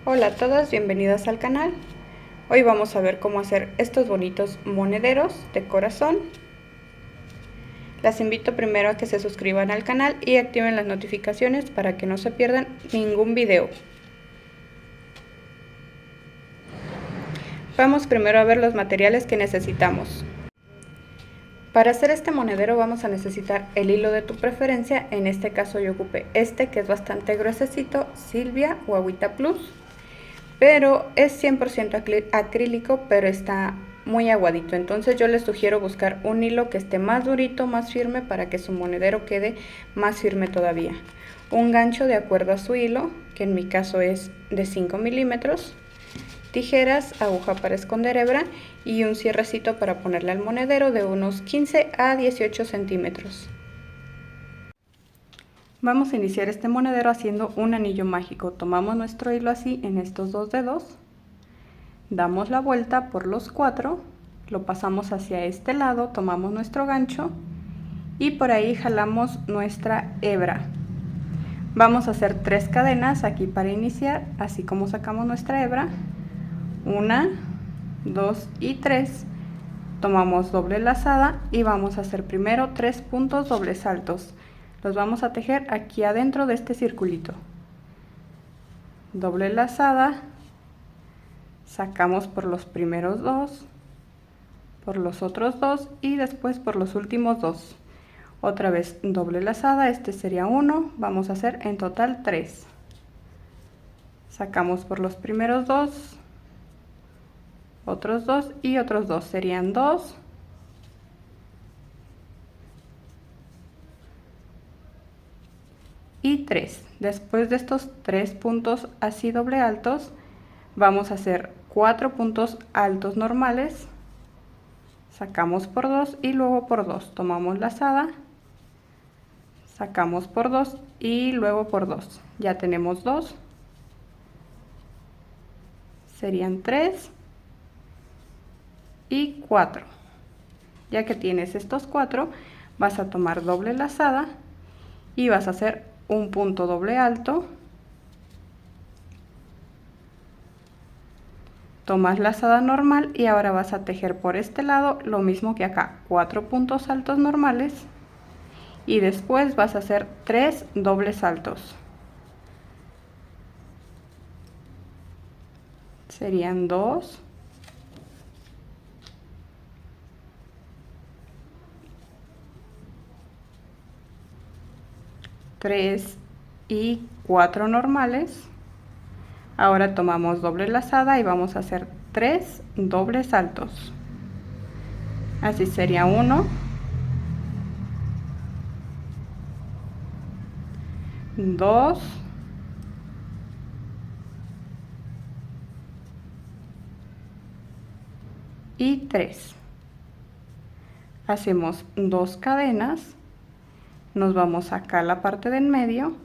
Hola a todas, bienvenidas al canal. Hoy vamos a ver cómo hacer estos bonitos monederos de corazón. Las invito primero a que se suscriban al canal y activen las notificaciones para que no se pierdan ningún video. Vamos primero a ver los materiales que necesitamos. Para hacer este monedero vamos a necesitar el hilo de tu preferencia. En este caso yo ocupé este que es bastante gruesecito, Silvia o Agüita Plus. Pero es 100% acrílico, pero está muy aguadito. Entonces yo les sugiero buscar un hilo que esté más durito, más firme, para que su monedero quede más firme todavía. Un gancho de acuerdo a su hilo, que en mi caso es de 5 milímetros. Tijeras, aguja para esconder hebra y un cierrecito para ponerle al monedero de unos 15 a 18 centímetros. Vamos a iniciar este monedero haciendo un anillo mágico. Tomamos nuestro hilo así en estos dos dedos, damos la vuelta por los 4, lo pasamos hacia este lado, tomamos nuestro gancho y por ahí jalamos nuestra hebra. Vamos a hacer 3 cadenas aquí para iniciar, así como sacamos nuestra hebra. 1, 2 y 3. Tomamos doble lazada y vamos a hacer primero 3 puntos dobles saltos. Los vamos a tejer aquí adentro de este circulito. Doble lazada, sacamos por los primeros 2, por los otros 2 y después por los últimos 2. Otra vez doble lazada, este sería 1, vamos a hacer en total 3. Sacamos por los primeros 2, otros 2 y otros 2, serían 2. Y 3. Después de estos 3 puntos así doble altos, vamos a hacer 4 puntos altos normales, sacamos por 2 y luego por 2, tomamos lazada, sacamos por 2 y luego por 2, ya tenemos 2, serían 3 y 4. Ya que tienes estos 4, vas a tomar doble lazada y vas a hacer un punto doble alto, tomas lazada normal y ahora vas a tejer por este lado lo mismo que acá, 4 puntos altos normales y después vas a hacer 3 dobles saltos. Serían 2, 3 y 4 normales. Ahora tomamos doble lazada y vamos a hacer 3 dobles saltos. Así sería 1, 2, y 3. Hacemos 2 cadenas, nos vamos acá a la parte del medio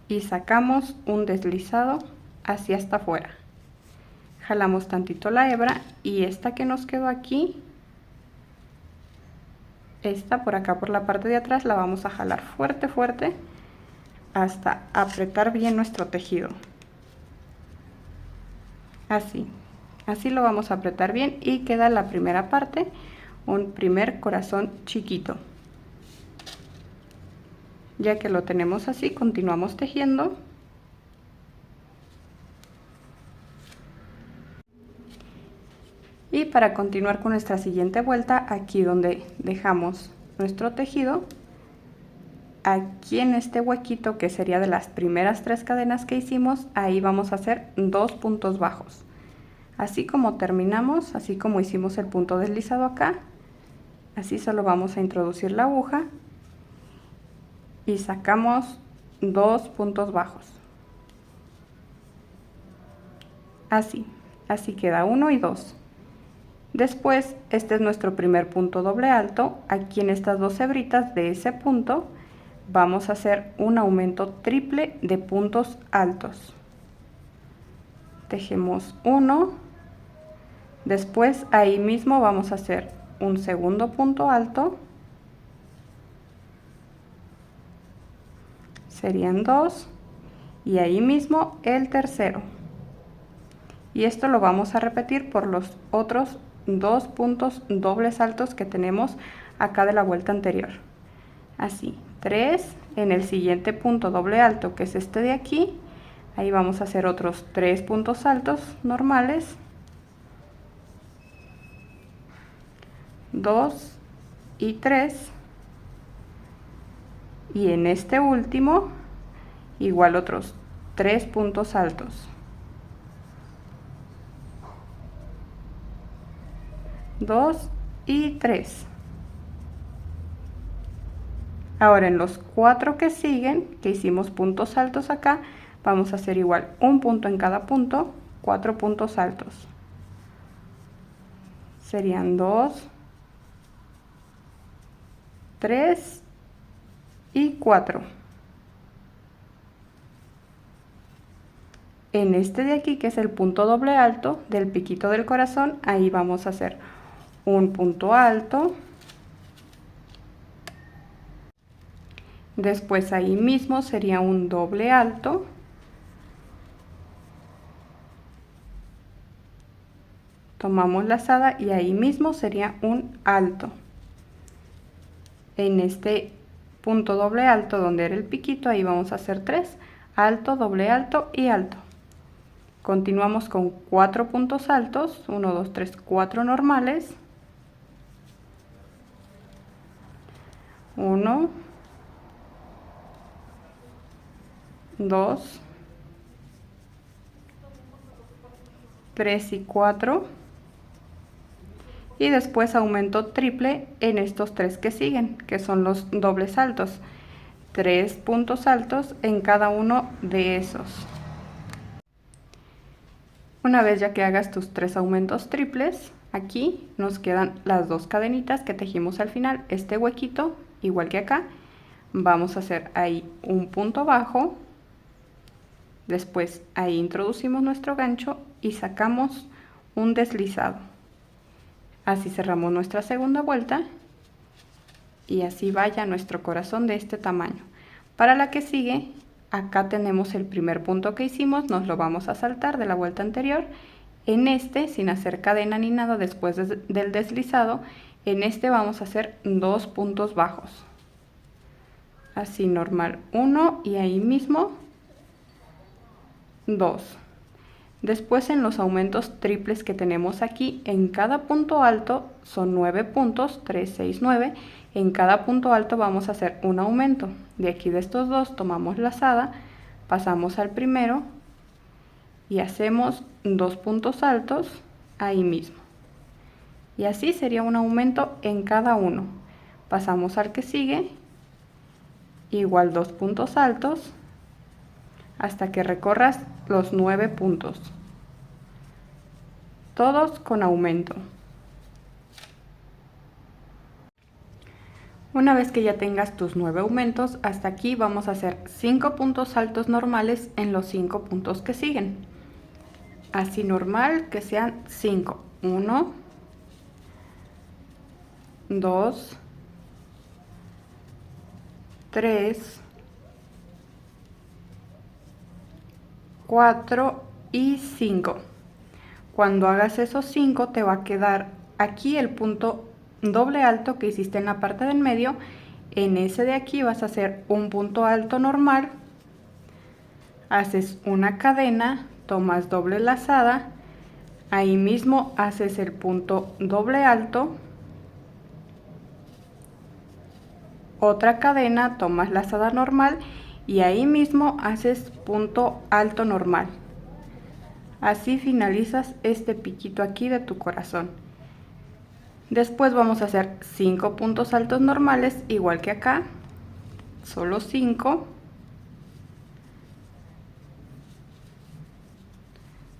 y sacamos un deslizado hacia hasta afuera. Jalamos tantito la hebra y esta que nos quedó aquí, esta por acá por la parte de atrás, la vamos a jalar fuerte fuerte hasta apretar bien nuestro tejido. Así lo vamos a apretar bien y queda la primera parte, un primer corazón chiquito. Ya que lo tenemos así, continuamos tejiendo. Y para continuar con nuestra siguiente vuelta, aquí donde dejamos nuestro tejido, aquí en este huequito que sería de las primeras 3 cadenas que hicimos, ahí vamos a hacer 2 puntos bajos. Así como terminamos, así como hicimos el punto deslizado acá, así solo vamos a introducir la aguja y sacamos 2 puntos bajos. Así queda 1 y 2. Después, este es nuestro primer punto doble alto. Aquí en estas 2 hebritas de ese punto vamos a hacer un aumento triple de puntos altos. Tejemos 1, después ahí mismo vamos a hacer un segundo punto alto, serían 2, y ahí mismo el tercero. Y esto lo vamos a repetir por los otros 2 puntos dobles altos que tenemos acá de la vuelta anterior. Así, 3 en el siguiente punto doble alto, que es este de aquí. Ahí vamos a hacer otros 3 puntos altos normales, 2 y 3, y en este último igual otros 3 puntos altos, 2 y 3. Ahora en los 4 que siguen, que hicimos puntos altos acá, vamos a hacer igual un punto en cada punto, 4 puntos altos. Serían 2, 3 y 4. En este de aquí, que es el punto doble alto del piquito del corazón, ahí vamos a hacer un punto alto. Después ahí mismo sería un doble alto. Tomamos lazada y ahí mismo sería un alto. En este punto doble alto donde era el piquito, ahí vamos a hacer 3, alto, doble alto y alto. Continuamos con 4 puntos altos, 1, 2, 3, 4 normales. 1, 2, 3 y 4. Y después aumento triple en estos 3 que siguen, que son los dobles altos. 3 puntos altos en cada uno de esos. Una vez ya que hagas tus 3 aumentos triples, aquí nos quedan las 2 cadenitas que tejimos al final. Este huequito, igual que acá, vamos a hacer ahí un punto bajo. Después ahí introducimos nuestro gancho y sacamos un deslizado. Así cerramos nuestra segunda vuelta y así vaya nuestro corazón de este tamaño. Para la que sigue, acá tenemos el primer punto que hicimos, nos lo vamos a saltar de la vuelta anterior. En este, sin hacer cadena ni nada después del deslizado, en este vamos a hacer 2 puntos bajos. Así normal, 1 y ahí mismo 2. Después en los aumentos triples que tenemos aquí, en cada punto alto son 9 puntos, 3, 6, 9. En cada punto alto vamos a hacer un aumento. De aquí de estos dos tomamos lazada, pasamos al primero y hacemos 2 puntos altos ahí mismo. Y así sería un aumento en cada uno. Pasamos al que sigue, igual 2 puntos altos, hasta que recorras los 9 puntos, todos con aumento. Una vez que ya tengas tus 9 aumentos, hasta aquí vamos a hacer 5 puntos altos normales en los 5 puntos que siguen. Así normal que sean 5. 1, 2, 3, 4 y 5. Cuando hagas esos 5 te va a quedar aquí el punto doble alto que hiciste en la parte del medio. En ese de aquí vas a hacer un punto alto normal, haces una cadena, tomas doble lazada, ahí mismo haces el punto doble alto, otra cadena, tomas lazada normal y ahí mismo haces punto alto normal. Así finalizas este piquito aquí de tu corazón. Después vamos a hacer 5 puntos altos normales, igual que acá, solo 5.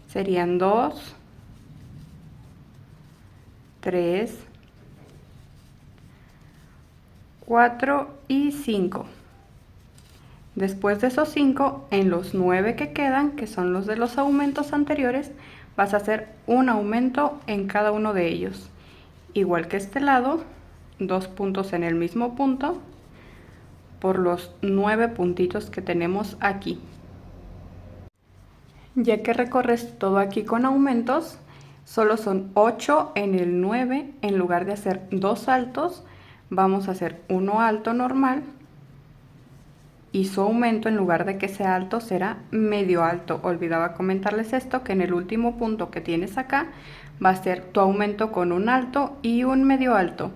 Serían 2, 3, 4 y 5. Después de esos 5, en los 9 que quedan, que son los de los aumentos anteriores, vas a hacer un aumento en cada uno de ellos. Igual que este lado, 2 puntos en el mismo punto, por los 9 puntitos que tenemos aquí. Ya que recorres todo aquí con aumentos, solo son 8 en el 9, en lugar de hacer 2 saltos, vamos a hacer uno alto normal y su aumento en lugar de que sea alto será medio alto. Olvidaba comentarles esto, que en el último punto que tienes acá va a ser tu aumento con un alto y un medio alto.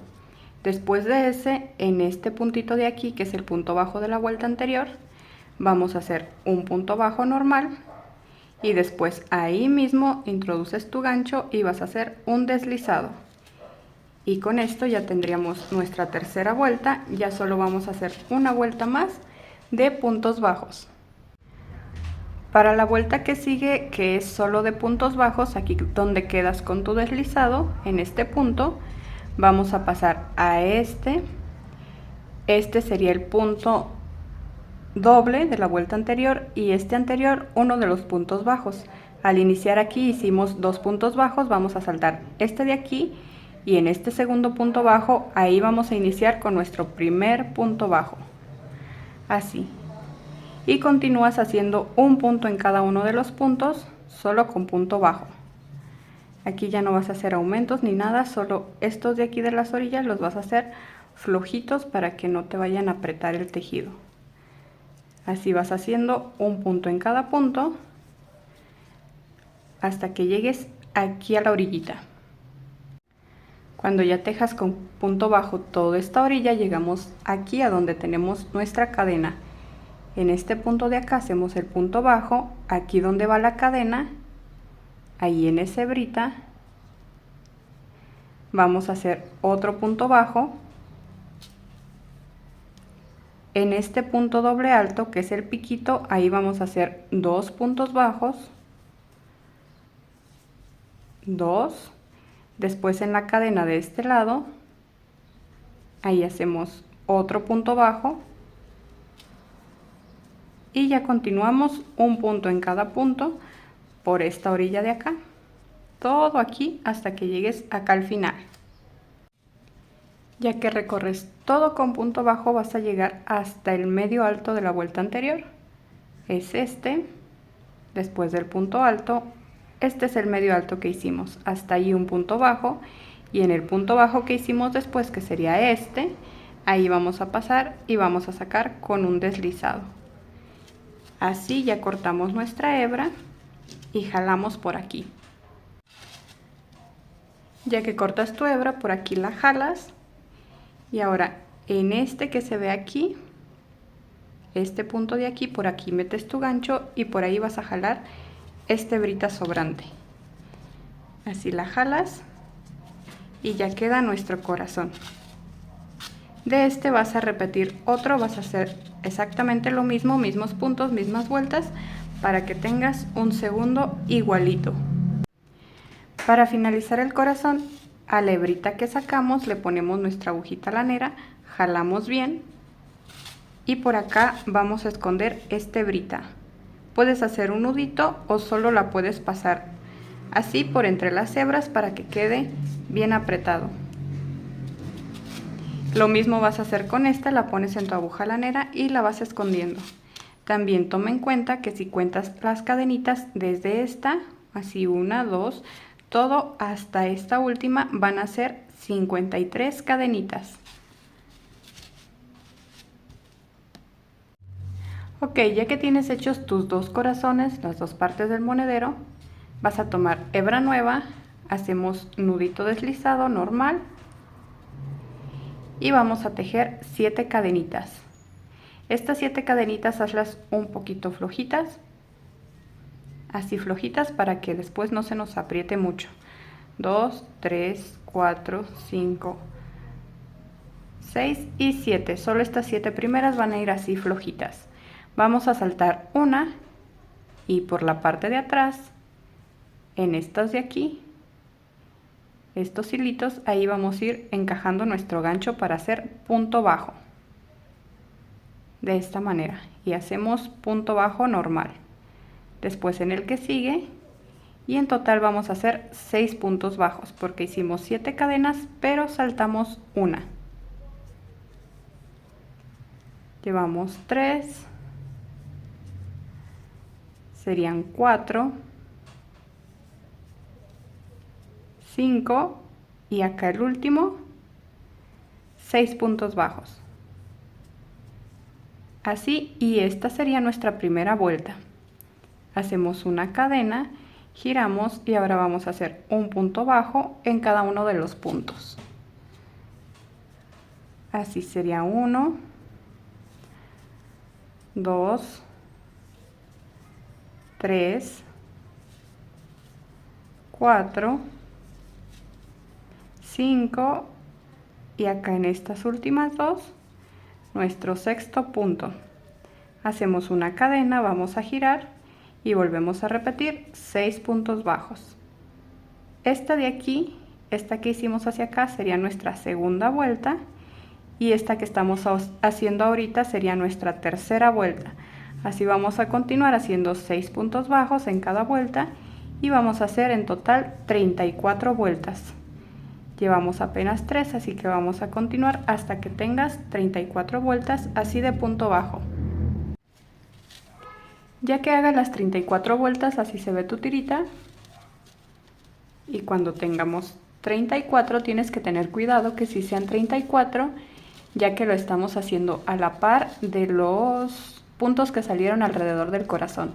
Después de ese, en este puntito de aquí, que es el punto bajo de la vuelta anterior, vamos a hacer un punto bajo normal y después ahí mismo introduces tu gancho y vas a hacer un deslizado. Y con esto ya tendríamos nuestra tercera vuelta. Ya solo vamos a hacer una vuelta más de puntos bajos. Para la vuelta que sigue, que es solo de puntos bajos, aquí donde quedas con tu deslizado, en este punto, vamos a pasar a este sería el punto doble de la vuelta anterior y este anterior uno de los puntos bajos. Al iniciar aquí hicimos 2 puntos bajos, vamos a saltar este de aquí y en este segundo punto bajo ahí vamos a iniciar con nuestro primer punto bajo, así, y continúas haciendo un punto en cada uno de los puntos solo con punto bajo. Aquí ya no vas a hacer aumentos ni nada, solo estos de aquí de las orillas los vas a hacer flojitos para que no te vayan a apretar el tejido. Así vas haciendo un punto en cada punto hasta que llegues aquí a la orillita. Cuando ya tejas con punto bajo toda esta orilla, llegamos aquí a donde tenemos nuestra cadena. En este punto de acá hacemos el punto bajo, aquí donde va la cadena, ahí en esa hebrita, vamos a hacer otro punto bajo. En este punto doble alto, que es el piquito, ahí vamos a hacer 2 puntos bajos, 2, después en la cadena de este lado, ahí hacemos otro punto bajo y ya continuamos un punto en cada punto por esta orilla de acá, todo aquí hasta que llegues acá al final. Ya que recorres todo con punto bajo, vas a llegar hasta el medio alto de la vuelta anterior. Es este, después del punto alto, este es el medio alto que hicimos. Hasta ahí un punto bajo, y en el punto bajo que hicimos después, que sería este, ahí vamos a pasar y vamos a sacar con un deslizado. Así ya cortamos nuestra hebra y jalamos por aquí. Ya que cortas tu hebra, por aquí la jalas. Y ahora en este que se ve aquí, este punto de aquí, por aquí metes tu gancho y por ahí vas a jalar esta hebrita sobrante. Así la jalas y ya queda nuestro corazón. De este vas a repetir otro, vas a hacer exactamente lo mismo, mismos puntos, mismas vueltas, para que tengas un segundo igualito. Para finalizar el corazón, a la hebrita que sacamos le ponemos nuestra agujita lanera, jalamos bien y por acá vamos a esconder esta hebrita. Puedes hacer un nudito o solo la puedes pasar así por entre las hebras para que quede bien apretado. Lo mismo vas a hacer con esta, la pones en tu aguja lanera y la vas escondiendo. También toma en cuenta que si cuentas las cadenitas desde esta, así 1, 2, todo hasta esta última van a ser 53 cadenitas. Ok, ya que tienes hechos tus 2 corazones, las 2 partes del monedero, vas a tomar hebra nueva, hacemos nudito deslizado normal y vamos a tejer 7 cadenitas. Estas 7 cadenitas hazlas un poquito flojitas, así flojitas para que después no se nos apriete mucho. 2, 3, 4, 5, 6 y 7. Solo estas 7 primeras van a ir así flojitas. Vamos a saltar una y por la parte de atrás, en estas de aquí, estos hilitos, ahí vamos a ir encajando nuestro gancho para hacer punto bajo. De esta manera. Y hacemos punto bajo normal. Después en el que sigue. Y en total vamos a hacer 6 puntos bajos. Porque hicimos 7 cadenas, pero saltamos una. Llevamos 3. serían 4, 5 y acá el último 6 puntos bajos. Así, y esta sería nuestra primera vuelta. Hacemos una cadena, giramos y ahora vamos a hacer un punto bajo en cada uno de los puntos. Así sería 1, 2, 3, 4, 5 y acá en estas últimas dos nuestro sexto punto. Hacemos una cadena, vamos a girar y volvemos a repetir 6 puntos bajos. Esta de aquí, esta que hicimos hacia acá sería nuestra segunda vuelta y esta que estamos haciendo ahorita sería nuestra tercera vuelta. Así vamos a continuar haciendo 6 puntos bajos en cada vuelta y vamos a hacer en total 34 vueltas. Llevamos apenas 3, así que vamos a continuar hasta que tengas 34 vueltas así de punto bajo. Ya que hagas las 34 vueltas, así se ve tu tirita. Y cuando tengamos 34 tienes que tener cuidado que sí sean 34, ya que lo estamos haciendo a la par de los puntos que salieron alrededor del corazón.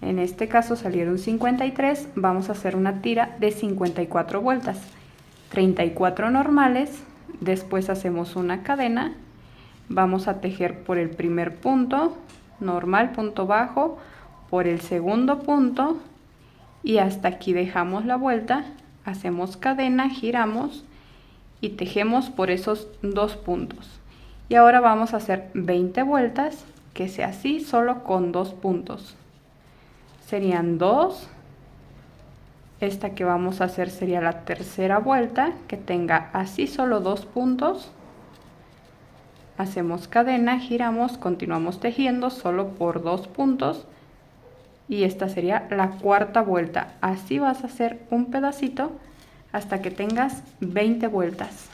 En este caso salieron 53, vamos a hacer una tira de 54 vueltas. 34 normales, después hacemos una cadena, vamos a tejer por el primer punto, normal, punto bajo, por el segundo punto y hasta aquí dejamos la vuelta, hacemos cadena, giramos y tejemos por esos dos puntos. Y ahora vamos a hacer 20 vueltas, que sea así, solo con 2 puntos. Serían 2. Esta que vamos a hacer sería la tercera vuelta, que tenga así solo 2 puntos. Hacemos cadena, giramos, continuamos tejiendo solo por 2 puntos. Y esta sería la cuarta vuelta. Así vas a hacer un pedacito hasta que tengas 20 vueltas.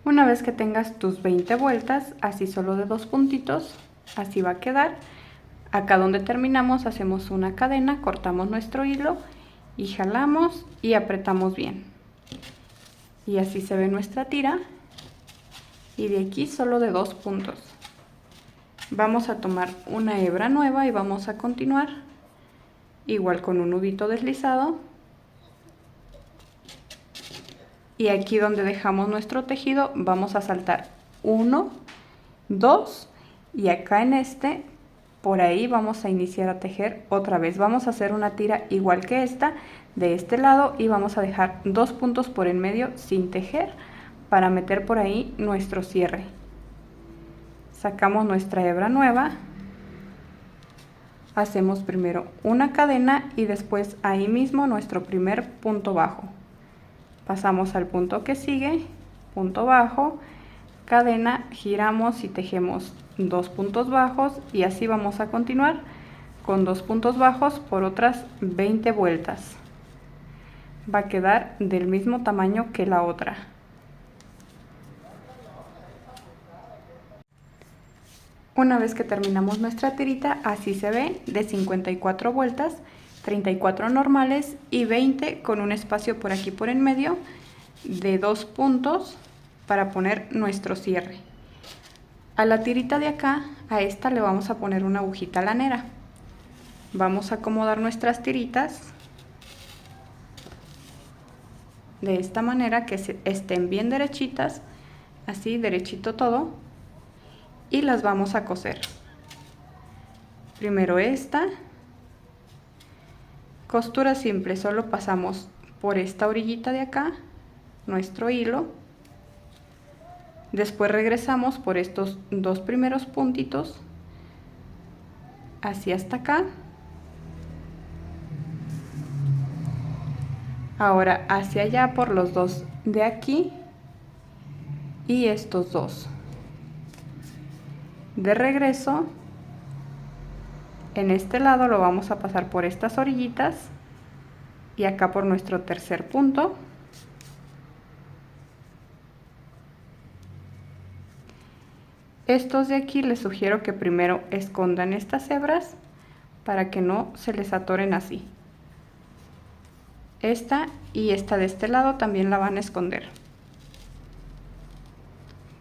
Una vez que tengas tus 20 vueltas, así solo de 2 puntitos, así va a quedar. Acá donde terminamos hacemos una cadena, cortamos nuestro hilo y jalamos y apretamos bien. Y así se ve nuestra tira. Y de aquí solo de 2 puntos. Vamos a tomar una hebra nueva y vamos a continuar igual con un nudito deslizado. Y aquí donde dejamos nuestro tejido vamos a saltar 1, 2 y acá en este, por ahí vamos a iniciar a tejer otra vez. Vamos a hacer una tira igual que esta de este lado y vamos a dejar 2 puntos por en medio sin tejer para meter por ahí nuestro cierre. Sacamos nuestra hebra nueva, hacemos primero una cadena y después ahí mismo nuestro primer punto bajo. Pasamos al punto que sigue, punto bajo, cadena, giramos y tejemos 2 puntos bajos y así vamos a continuar con 2 puntos bajos por otras 20 vueltas. Va a quedar del mismo tamaño que la otra. Una vez que terminamos nuestra tirita, así se ve, de 54 vueltas, 34 normales y 20 con un espacio por aquí por en medio de 2 puntos para poner nuestro cierre. A la tirita de acá, a esta le vamos a poner una agujita lanera. Vamos a acomodar nuestras tiritas de esta manera que estén bien derechitas, así derechito todo, y las vamos a coser. Primero esta. Costura simple, solo pasamos por esta orillita de acá nuestro hilo, después regresamos por estos 2 primeros puntitos así hasta acá. Ahora hacia allá por los 2 de aquí y estos 2. De regreso, en este lado lo vamos a pasar por estas orillitas y acá por nuestro tercer punto. Estos de aquí les sugiero que primero escondan estas hebras para que no se les atoren así. Esta y esta de este lado también la van a esconder.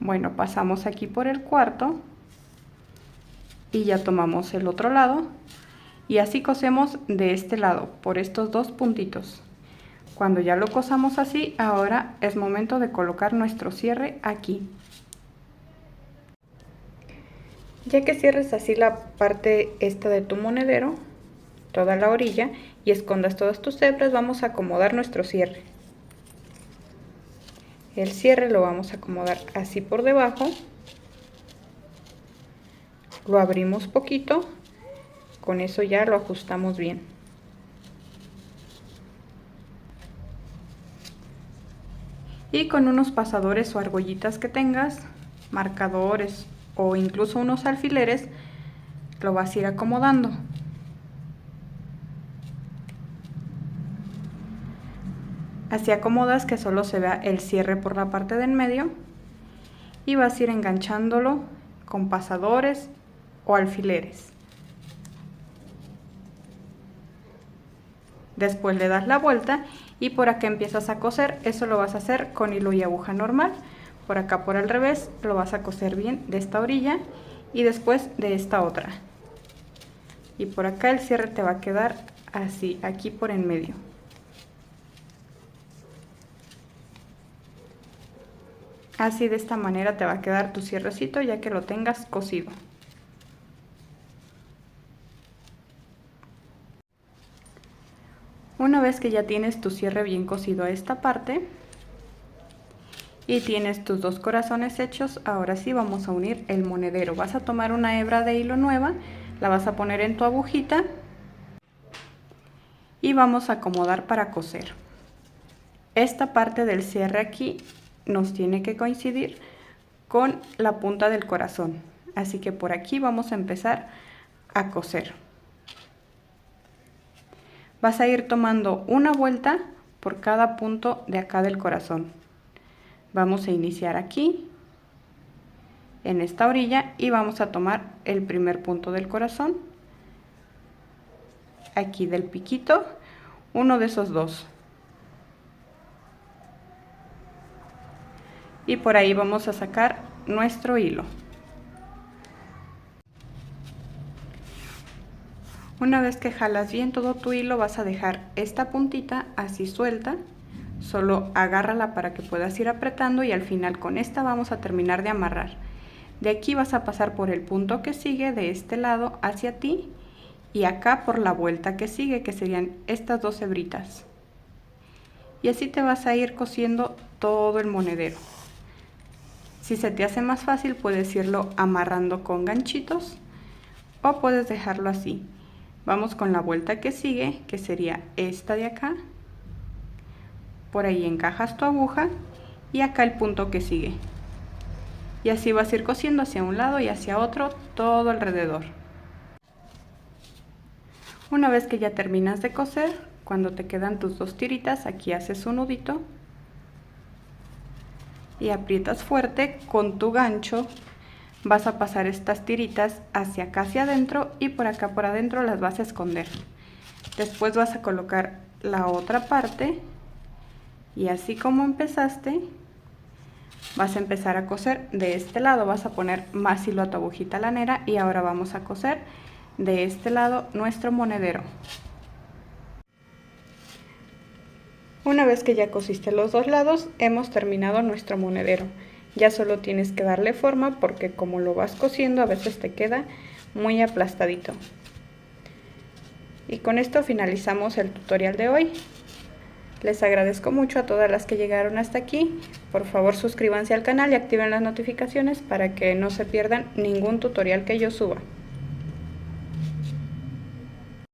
Bueno, pasamos aquí por el cuarto y ya tomamos el otro lado y así cosemos de este lado por estos dos puntitos. Cuando ya lo cosamos así, ahora es momento de colocar nuestro cierre aquí. Ya que cierres así la parte esta de tu monedero, toda la orilla, y escondas todas tus hebras, vamos a acomodar nuestro cierre. El cierre lo vamos a acomodar así por debajo, lo abrimos poquito, con eso ya lo ajustamos bien. Y con unos pasadores o argollitas que tengas, marcadores o incluso unos alfileres, lo vas a ir acomodando. Así acomodas que solo se vea el cierre por la parte de en medio y vas a ir enganchándolo con pasadores o alfileres. Después le das la vuelta y por acá empiezas a coser. Eso lo vas a hacer con hilo y aguja normal. Por acá por el revés lo vas a coser bien de esta orilla y después de esta otra. Y por acá el cierre te va a quedar así, aquí por en medio. Así de esta manera te va a quedar tu cierrecito ya que lo tengas cosido. Una vez que ya tienes tu cierre bien cosido a esta parte y tienes tus dos corazones hechos, ahora sí vamos a unir el monedero. Vas a tomar una hebra de hilo nueva, la vas a poner en tu agujita y vamos a acomodar para coser. Esta parte del cierre aquí nos tiene que coincidir con la punta del corazón, así que por aquí vamos a empezar a coser. Vas a ir tomando una vuelta por cada punto de acá del corazón. Vamos a iniciar aquí, en esta orilla, y vamos a tomar el primer punto del corazón, aquí del piquito, uno de esos dos. Y por ahí vamos a sacar nuestro hilo. Una vez que jalas bien todo tu hilo, vas a dejar esta puntita así suelta, solo agárrala para que puedas ir apretando y al final con esta vamos a terminar de amarrar. De aquí vas a pasar por el punto que sigue de este lado hacia ti y acá por la vuelta que sigue, que serían estas dos hebritas. Y así te vas a ir cosiendo todo el monedero. Si se te hace más fácil, puedes irlo amarrando con ganchitos o puedes dejarlo así. Vamos con la vuelta que sigue, que sería esta de acá. Por ahí encajas tu aguja y acá el punto que sigue. Y así vas a ir cosiendo hacia un lado y hacia otro todo alrededor. Una vez que ya terminas de coser, cuando te quedan tus dos tiritas, aquí haces un nudito y aprietas fuerte con tu gancho. Vas a pasar estas tiritas hacia acá, hacia adentro, y por acá por adentro las vas a esconder. Después vas a colocar la otra parte y así como empezaste, vas a empezar a coser de este lado. Vas a poner más hilo a tu agujita lanera y ahora vamos a coser de este lado nuestro monedero. Una vez que ya cosiste los dos lados, hemos terminado nuestro monedero. Ya solo tienes que darle forma porque como lo vas cosiendo a veces te queda muy aplastadito. Y con esto finalizamos el tutorial de hoy. Les agradezco mucho a todas las que llegaron hasta aquí. Por favor suscríbanse al canal y activen las notificaciones para que no se pierdan ningún tutorial que yo suba.